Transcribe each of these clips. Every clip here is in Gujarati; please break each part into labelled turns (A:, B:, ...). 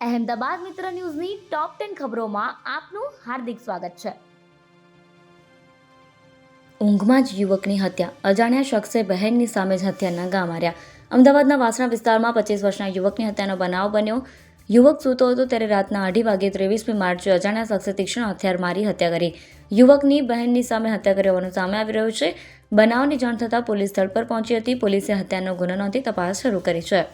A: અહેમદાબાદ મિત્ર ન્યૂઝની ટોપ 10 ખબરોમાં આપનું હાર્દિક સ્વાગત છે. ઊંઘમાં જ યુવકની હત્યા. અજાણ્યા શખ્સે બહેનની સામે જ હત્યાના ઘા માર્યા. અમદાવાદના વાસણા વિસ્તારમાં 25 વર્ષના યુવકની હત્યાનો બનાવ બન્યો. યુવક સૂતો હતો ત્યારે રાતના 2:30 વાગે 23મી માર્ચે અજાણ્યા શખ્સે તીક્ષ્ણ હથિયાર મારી હત્યા કરી. યુવકની બહેનની સામે હત્યા કરી હોવાનું સામે આવી રહ્યું છે. બનાવની જાણ થતાં પોલીસ સ્થળ પર પહોંચી હતી. પોલીસે હત્યાનો ગુનો નોંધી તપાસ શરૂ કરી છે.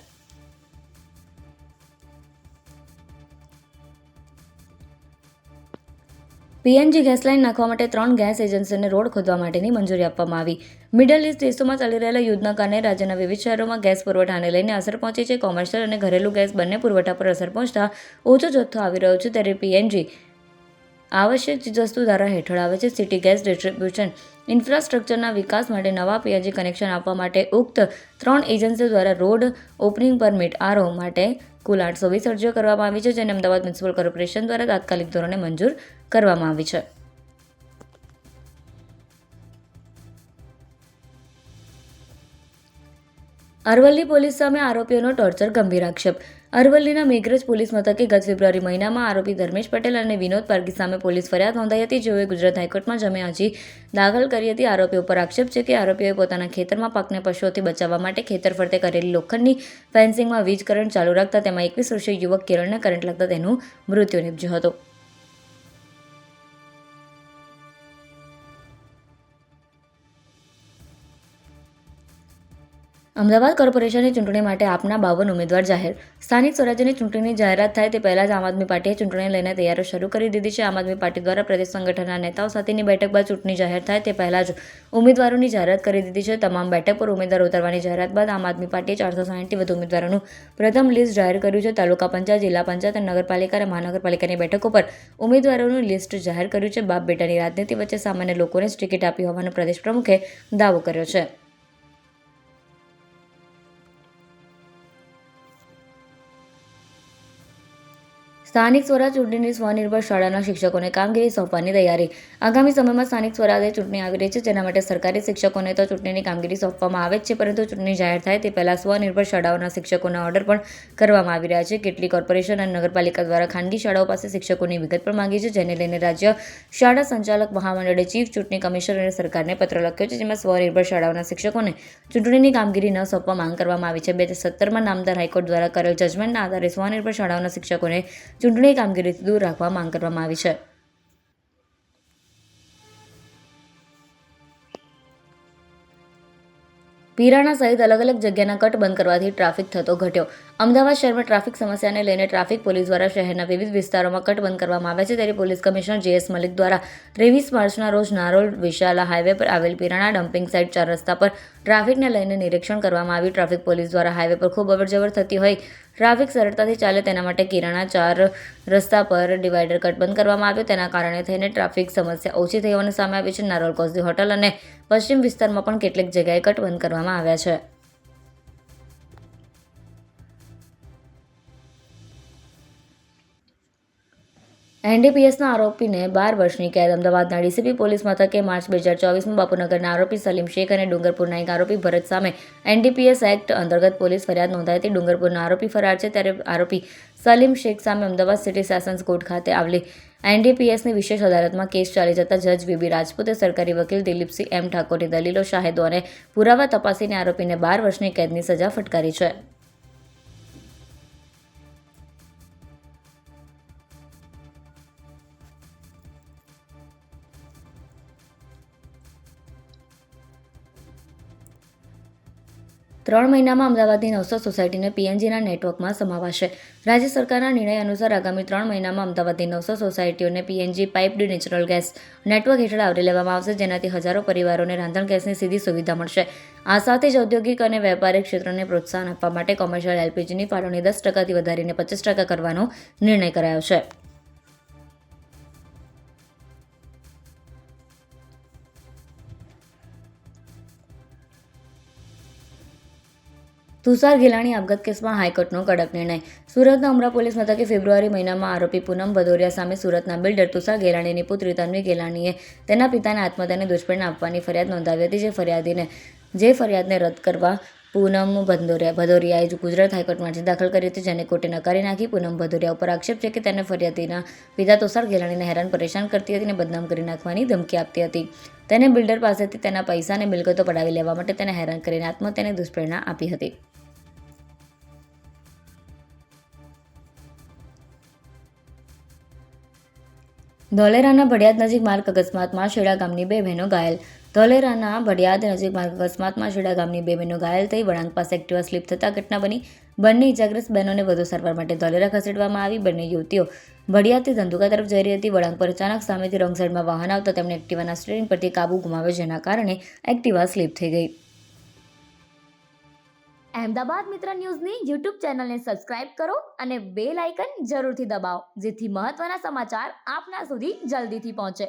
A: પીએનજી ગેસ લાઇન નાખવા માટે 3 ગેસ એજન્સીઓને રોડ ખોદવા માટેની મંજૂરી આપવામાં આવી. મિડલ ઇસ્ટ દેશોમાં ચાલી રહેલા યુદ્ધના કારણે રાજ્યના વિવિધ શહેરોમાં ગેસ પુરવઠાને લઈને અસર પહોંચી છે. કોમર્શિયલ અને ઘરેલું ગેસ બંને પુરવઠા પર અસર પહોંચતા ઓછો જથ્થો આવી રહ્યો છે. ત્યારે પીએનજી આવશ્યક ચીજવસ્તુ ધારા હેઠળ આવે છે. સિટી ગેસ ડિસ્ટ્રીબ્યુશન ઇન્ફ્રાસ્ટ્રક્ચરના વિકાસ માટે નવા પીએનજી કનેક્શન આપવા માટે ઉક્ત 3 એજન્સીઓ દ્વારા રોડ ઓપનિંગ પરમિટ આરઓ માટે કુલ 820 અરજીઓ કરવામાં આવી છે, જેને અમદાવાદ મ્યુનિસિપલ કોર્પોરેશન દ્વારા તાત્કાલિક ધોરણે મંજૂર કરવામાં આવી છે. અરવલ્લી પોલીસ સામે આરોપીઓનો ટોર્ચર ગંભીર આક્ષેપ. અરવલ્લીના મેઘરજ પોલીસ મથકે ગત ફેબ્રુઆરી મહિનામાં આરોપી ધર્મેશ પટેલ અને વિનોદ પારગી સામે પોલીસ ફરિયાદ નોંધાઈ હતી, જેઓએ ગુજરાત હાઈકોર્ટમાં જમે અરજી દાખલ કરી હતી. આરોપીઓ પર આક્ષેપ છે કે આરોપીઓએ પોતાના ખેતરમાં પાકને પશુઓથી બચાવવા માટે ખેતર ફરતે કરેલી લોખંડની ફેન્સિંગમાં વીજ કરંટ ચાલુ રાખતા તેમાં 21 વર્ષીય યુવક કિરણને કરંટ લાગતા તેનું મૃત્યુ નીપજ્યું હતું. અમદાવાદ કોર્પોરેશનની ચૂંટણી માટે આપના 52 ઉમેદવાર જાહેર. સ્થાનિક સ્વરાજ્યની ચૂંટણીની જાહેરાત થાય તે પહેલાં જ આમ આદમી પાર્ટીએ ચૂંટણીને લઈને તૈયારીઓ શરૂ કરી દીધી છે. આમ આદમી પાર્ટી દ્વારા પ્રદેશ સંગઠનના નેતાઓ સાથેની બેઠક બાદ ચૂંટણી જાહેર થાય તે પહેલાં જ ઉમેદવારોની જાહેરાત કરી દીધી છે. તમામ બેઠક પર ઉમેદવારો ઉતારવાની જાહેરાત બાદ આમ આદમી પાર્ટીએ 460થી વધુ ઉમેદવારોનું પ્રથમ લિસ્ટ જાહેર કર્યું છે. તાલુકા પંચાયત, જિલ્લા પંચાયત અને નગરપાલિકા અને મહાનગરપાલિકાની બેઠકો પર ઉમેદવારોનું લિસ્ટ જાહેર કર્યું છે. બાપ બેટાની રાજનીતિ વચ્ચે સામાન્ય લોકોને જ ટિકિટ આપી હોવાનો પ્રદેશ પ્રમુખે દાવો કર્યો છે. સ્થાનિક સ્વરાજ ચૂંટણીની સ્વનિર્ભર શાળાના શિક્ષકોને કામગીરી સોંપવાની તૈયારી. આગામી સમયમાં સ્થાનિક સ્વરાજ્ય ચૂંટણી આવી રહી છે, જેના માટે સરકારી શિક્ષકોને તો ચૂંટણીની કામગીરી સોંપવામાં આવે જ છે, પરંતુ ચૂંટણી જાહેર થાય તે પહેલાં સ્વનિર્ભર શાળાઓના શિક્ષકોના ઓર્ડર પણ કરવામાં આવી રહ્યા છે. કેટલીક કોર્પોરેશન અને નગરપાલિકા દ્વારા ખાનગી શાળાઓ પાસે શિક્ષકોની વિગત પણ માંગી છે, જેને લઈને રાજ્ય શાળા સંચાલક મહામંડળે ચીફ ચૂંટણી કમિશનર અને સરકારને પત્ર લખ્યો છે, જેમાં સ્વનિર્ભર શાળાઓના શિક્ષકોને ચૂંટણીની કામગીરી ન સોંપવા માંગ કરવામાં આવી છે. 2017માં નામદાર હાઈકોર્ટ દ્વારા કરેલ જજમેન્ટના આધારે સ્વનિર્ભર શાળાઓના શિક્ષકોને ચૂંટણી કામગીરીથી દૂર રાખવા માંગ કરવામાં આવી છે. પીરાણા સહિત અલગ અલગ જગ્યાના કટ બંધ કરવાથી ટ્રાફિક થતો ઘટ્યો. અમદાવાદ શહેરમાં ટ્રાફિક સમસ્યાને લઈને ટ્રાફિક પોલીસ દ્વારા શહેરના વિવિધ વિસ્તારોમાં કટ બંધ કરવામાં આવ્યા છે. ત્યારે પોલીસ કમિશનર જે.એસ. મલિક દ્વારા 23 માર્ચના રોજ નારોલ વિશાલા હાઈવે પર આવેલ પીરાણા ડમ્પિંગ સાઇટ 4 રસ્તા પર ટ્રાફિકને લઈને નિરીક્ષણ કરવામાં આવ્યું. ટ્રાફિક પોલીસ દ્વારા હાઈવે પર ખૂબ અવરજવર થતી હોય ટ્રાફિક સરળતાથી ચાલે તેના માટે કિરાણા 4 રસ્તા પર ડિવાઈડર કટ બંધ કરવામાં આવ્યો. તેના કારણે થઈને ટ્રાફિક સમસ્યા ઓછી થઈ હોવાનું સામે આવ્યું છે. નારોલ કોઝી હોટલ અને પશ્ચિમ વિસ્તારમાં પણ કેટલીક જગ્યાએ કટ બંધ કરવામાં આવ્યા છે. એનડીપીએસના આરોપીને 12 વર્ષની કેદ. અમદાવાદના ડીસીપી પોલીસ મથકે માર્ચ 2024માં બાપુનગરના આરોપી સલીમ શેખ અને ડુંગરપુરના એક આરોપી ભરત સામે એનડીપીએસ એક્ટ અંતર્ગત પોલીસ ફરિયાદ નોંધાઈ હતી. ડુંગરપુરના આરોપી ફરાર છે, ત્યારે આરોપી સલીમ શેખ સામે અમદાવાદ સિટી સેશન્સ કોર્ટ ખાતે આવેલી એનડીપીએસની વિશેષ અદાલતમાં કેસ ચાલી જતા જજ વીબી રાજપૂતે સરકારી વકીલ દિલીપસિંહ એમ ઠાકોરની દલીલો, શાહેદો અને પુરાવા તપાસીને આરોપીને 12 વર્ષની કેદની સજા ફટકારી છે. ત્રણ મહિનામાં અમદાવાદની 900 સોસાયટીને પીએનજીના નેટવર્કમાં સમાવાશે. રાજ્ય સરકારના નિર્ણય અનુસાર આગામી 3 મહિનામાં અમદાવાદની 900 સોસાયટીઓને PNG piped natural gas network હેઠળ આવરી લેવામાં આવશે, જેનાથી હજારો પરિવારોને રાંધણ ગેસની સીધી સુવિધા મળશે. આ સાથે જ ઔદ્યોગિક અને વેપારિક ક્ષેત્રને પ્રોત્સાહન આપવા માટે કોમર્શિયલ એલપીજીની ફાળવણી 10%થી વધારીને 25% કરવાનો નિર્ણય કરાયો છે. તુષાર ગેલાણી આપઘાત કેસમાં હાઈકોર્ટનો કડક નિર્ણય. સુરતના ઉમરા પોલીસ મથકે ફેબ્રુઆરી મહિનામાં આરોપી પૂનમ ભદૌરિયા સામે સુરતના બિલ્ડર તુષાર ગેલાણીની પુત્રી તન્વી ગેલાણીએ તેના પિતાને આત્મહત્યાની દુષ્પ્રેરણા આપવાની ફરિયાદ નોંધાવી હતી. જે ફરિયાદને રદ કરવા પૂનમ ભદૌરિયાએ ગુજરાત હાઈકોર્ટમાં અરજી દાખલ કરી હતી, જેને કોર્ટે નકારી નાખી. પૂનમ ભદૌરિયા ઉપર આક્ષેપ છે કે તેને ફરિયાદીના પિતા તુષાર ગેલાણીને હેરાન પરેશાન કરતી હતી અને બદનામ કરી નાખવાની ધમકી આપતી હતી. તેને બિલ્ડર પાસેથી તેના પૈસા અને મિલકતો પડાવી લેવા માટે તેને હેરાન કરીને આત્મહત્યાની દુષ્પ્રેરણા આપી હતી. ધોલેરાના ભડિયાદ નજીક માર્ગ અકસ્માતમાં શેડા ગામની 2 બહેનો ઘાયલ. ધોલેરાના ભડિયાદ નજીક માર્ગ અકસ્માતમાં શેડા ગામની 2 બહેનો ઘાયલ થઈ. વળાંક પાસે એક્ટિવા સ્લીપ થતાં ઘટના બની. બંને ઇજાગ્રસ્ત બહેનોને વધુ સારવાર માટે ધોલેરા ખસેડવામાં આવી. બંને યુવતીઓ ભડિયાદથી ધંધુકા તરફ જઈ રહી હતી. વળાંક પર અચાનક સામેથી રોંગ સાઈડમાં વાહન આવતા તેમણે એક્ટિવાના સ્ટીયરિંગ પરથી કાબુ ગુમાવ્યો, જેના કારણે એક્ટિવા સ્લીપ થઈ ગઈ. અહેમદાબાદ મિત્ર ન્યૂઝની યુટ્યુબ ચેનલને સબસ્ક્રાઇબ કરો અને બેલ આઇકન જરૂરથી દબાવો, જેથી મહત્વના સમાચાર આપના સુધી જલ્દીથી પહોંચે.